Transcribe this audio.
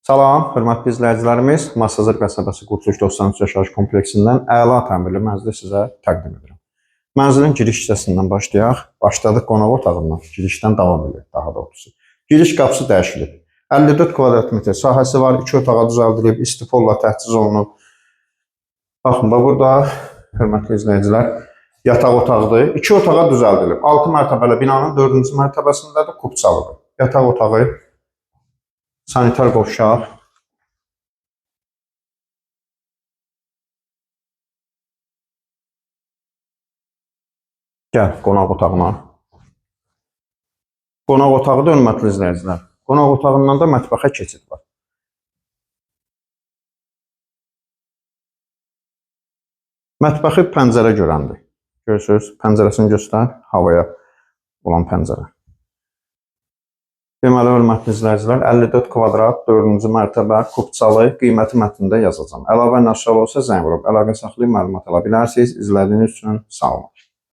Salam, hörmətli izləyicilərimiz. Masazır qəsəbəsi Qurtuluş 93 yaşayış kompleksindən əla təmirli mənzili sizə təqdim edirəm. Mənzilin giriş hissəsindən başlayaq. Başladıq qonaq otağından, girişdən davam edirik daha doğrusu. Giriş qapısı dəyişilib. 54 kvadrat metr sahəsi var, 2 otağa düzəldilib, istifolla təchiz olunub. Baxın, burada hörmətli izləyicilər, yataq otağıdır. 2 otağa düzəldilib. 6 mərtəbəli binanın 4-cü mərtəbəsindədir, kupçalıdır. Yataq otağı, sanitar qovşaq, gəl qonaq otağına. Qonaq otağı da hörmətli izləyicilər. Qonaq otağından da mətbəxə keçid var. Mətbəxi pəncərə görəndir. Görürsünüz, pəncərəsini göstər, havaya olan pəncərə. Deməli, hörmətli izləyicilər, 54 kvadrat, 4-cü mərtəbə, kupçalı, qiyməti mətndə yazacağım. Əlavə nəşəl olsa zəng vurub, əlaqə saxlayıb məlumat ala bilərsiniz. İzlədiyiniz üçün sağ olun.